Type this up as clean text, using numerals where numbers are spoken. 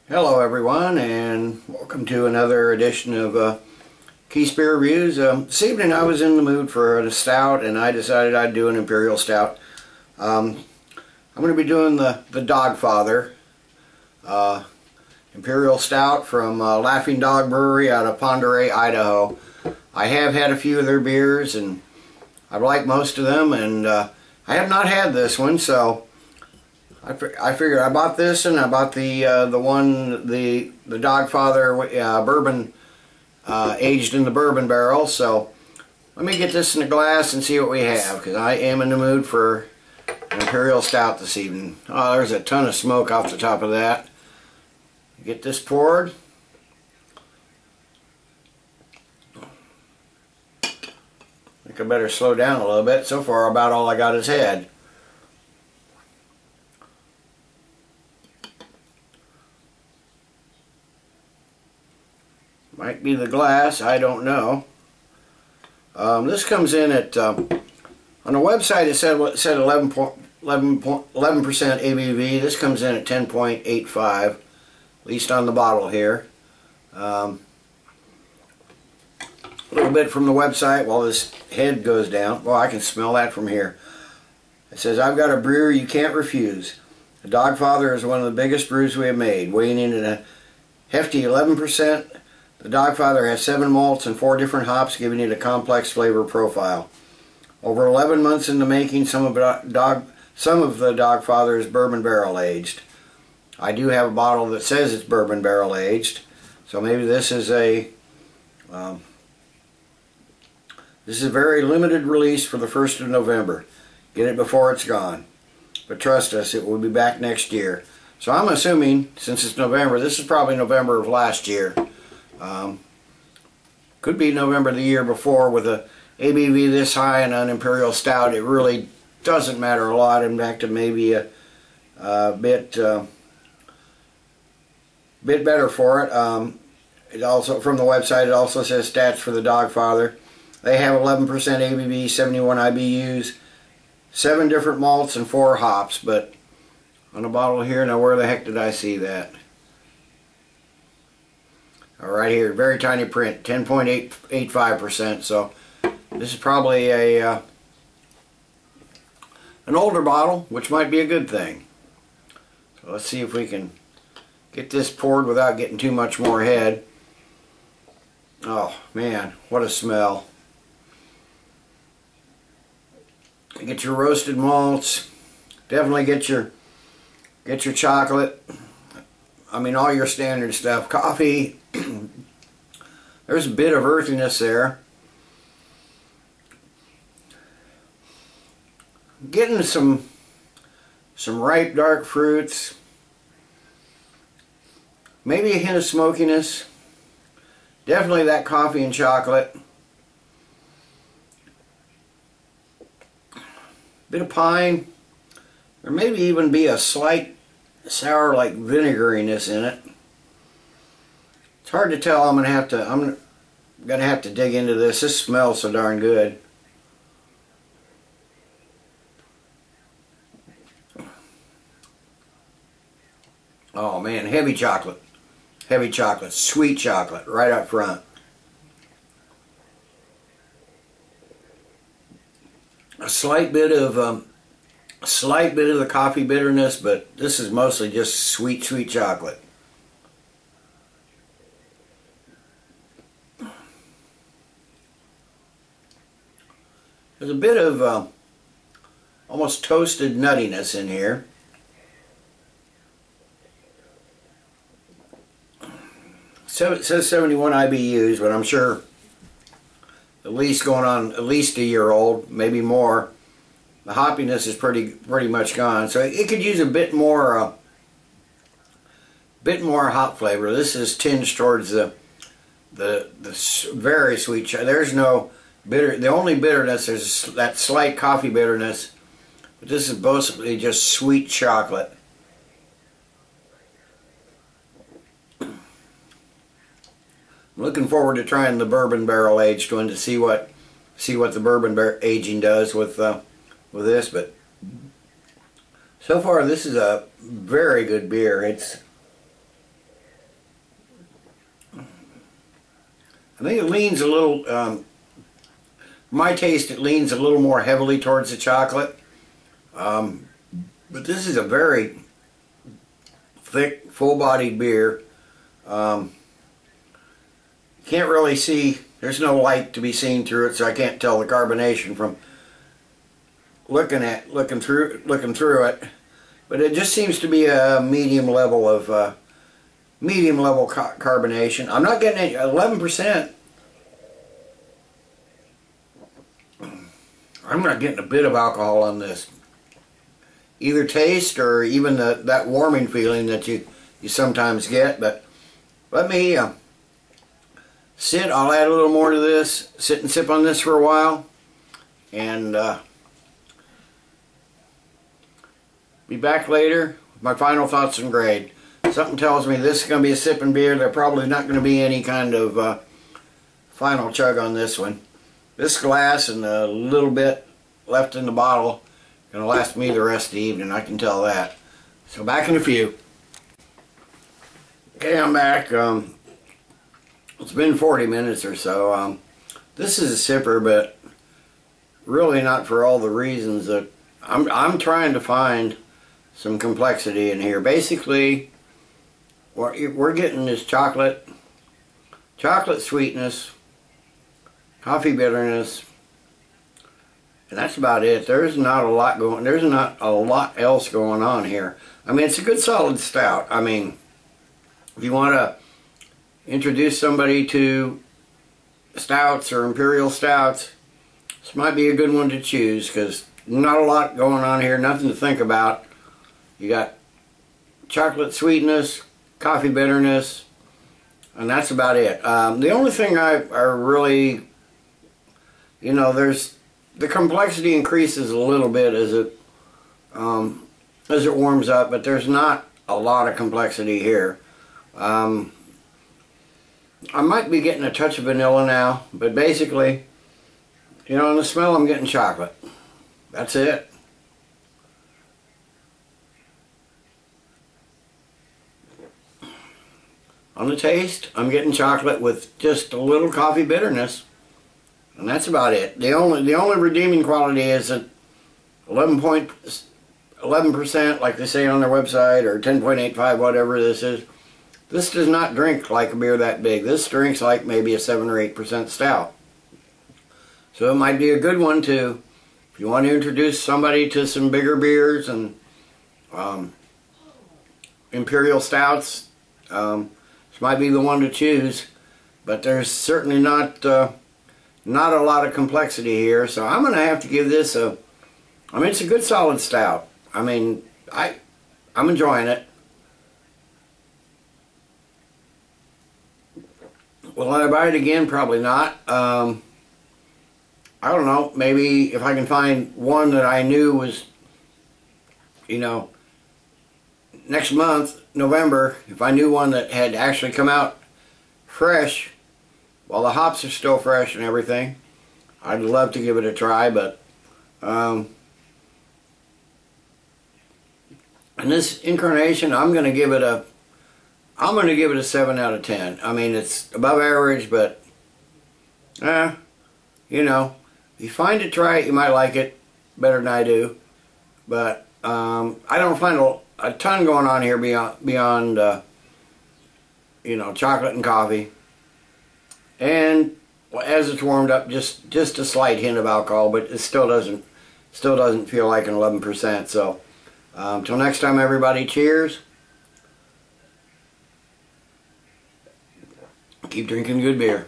Hello everyone, and welcome to another edition of Keith's Beer Reviews. This evening I was in the mood for a stout, and I decided I'd do an Imperial Stout. I'm going to be doing the Dogfather Imperial Stout from Laughing Dog Brewery out of Ponderay, Idaho. I have had a few of their beers, and I've liked most of them, and I have not had this one, so I figured I bought this, and I bought the Dogfather bourbon aged in the bourbon barrel. So let me get this in a glass and see what we have, because I am in the mood for an Imperial Stout this evening. Oh, there's a ton of smoke off the top of that. Get this poured. I think I better slow down a little bit. So far, about all I got is head. Might be the glass, I don't know. This comes in at, on the website it said 11% ABV. This comes in at 10.85, at least on the bottle here. A little bit from the website while this head goes down. Well, I can smell that from here. It says, "I've got a brew you can't refuse. The Dogfather is one of the biggest brews we have made, weighing in at a hefty 11%. The Dogfather has 7 malts and 4 different hops, giving it a complex flavor profile. Over 11 months in the making, some of the Dogfather is bourbon barrel aged." I do have a bottle that says it's bourbon barrel aged, so maybe this is a very limited release for the 1st of November. Get it before it's gone. But trust us, it will be back next year. So I'm assuming, since it's November, this is probably November of last year. Could be November the year before. With a ABV this high and an Imperial Stout, it really doesn't matter a lot. In fact, it may be a bit better for it. It also, from the website, it also says stats for the Dogfather. They have 11% ABV, 71 IBUs, 7 different malts and 4 hops. But on the bottle here, now where the heck did I see that? Right here, very tiny print, 10.85%. So this is probably an older bottle, which might be a good thing. So let's see if we can get this poured without getting too much more head. Oh man, what a smell! Get your roasted malts. Definitely get your chocolate. I mean, all your standard stuff. Coffee. There's a bit of earthiness there. Getting some ripe dark fruits. Maybe a hint of smokiness. Definitely that coffee and chocolate. Bit of pine. There maybe even be a slight sour, like vinegariness in it. It's hard to tell. I'm gonna have to dig into this. This smells so darn good. Oh man, heavy chocolate, sweet chocolate right up front. A slight bit of the coffee bitterness, but this is mostly just sweet chocolate. There's a bit of almost toasted nuttiness in here. So it says 71 IBUs, but I'm sure at least going on at least a year old, maybe more. The hoppiness is pretty much gone, so it could use a bit more hop flavor. This is tinged towards the very sweet. There's no bitter. The only bitterness is that slight coffee bitterness, but this is basically just sweet chocolate. I'm looking forward to trying the bourbon barrel aged one to see what the bourbon aging does with this. But so far, this is a very good beer. I think it leans a little, my taste, it leans a little more heavily towards the chocolate. But this is a very thick, full-bodied beer. Can't really see, there's no light to be seen through it, so I can't tell the carbonation from looking through it. But it just seems to be a medium level of carbonation. I'm not getting any 11%. I'm not getting a bit of alcohol on this, either taste or even that warming feeling that you sometimes get. But let me sit. I'll add a little more to this. Sit and sip on this for a while, and be back later with my final thoughts and grade. Something tells me this is going to be a sipping beer. There's probably not going to be any kind of final chug on this one. This glass and a little bit left in the bottle going to last me the rest of the evening, I can tell that. So back in a few. Okay, I'm back. It's been 40 minutes or so. This is a sipper, but really not for all the reasons that I'm trying to find some complexity in here. Basically, we're getting this chocolate sweetness, coffee bitterness, and that's about it. There's not a lot else going on here. I mean, it's a good solid stout. I mean, if you want to introduce somebody to stouts or imperial stouts, this might be a good one to choose, because not a lot going on here, nothing to think about. You got chocolate sweetness, coffee bitterness, and that's about it. The only thing I really, there's the complexity increases a little bit as it warms up, but there's not a lot of complexity here. I might be getting a touch of vanilla now, but basically, in the smell I'm getting chocolate. That's it. On the taste, I'm getting chocolate with just a little coffee bitterness, and that's about it. The only redeeming quality is that 11%, like they say on their website, or 10.85, whatever this is. This does not drink like a beer that big. This drinks like maybe a 7 or 8% stout. So it might be a good one to, if you want to introduce somebody to some bigger beers and imperial stouts. This might be the one to choose, but there's certainly not a lot of complexity here. So I'm going to have to give this it's a good solid stout. I mean, I'm enjoying it. Will I buy it again? Probably not. I don't know. Maybe if I can find one that I knew was, next month, November, if I knew one that had actually come out fresh, while the hops are still fresh and everything, I'd love to give it a try. But in this incarnation, I'm going to give it a 7 out of 10. I mean, it's above average, but if you find it, try it, you might like it better than I do. But I don't find a ton going on here beyond chocolate and coffee. And as it's warmed up, just a slight hint of alcohol, but it still doesn't feel like an 11%. So until next time, everybody, cheers. Keep drinking good beer.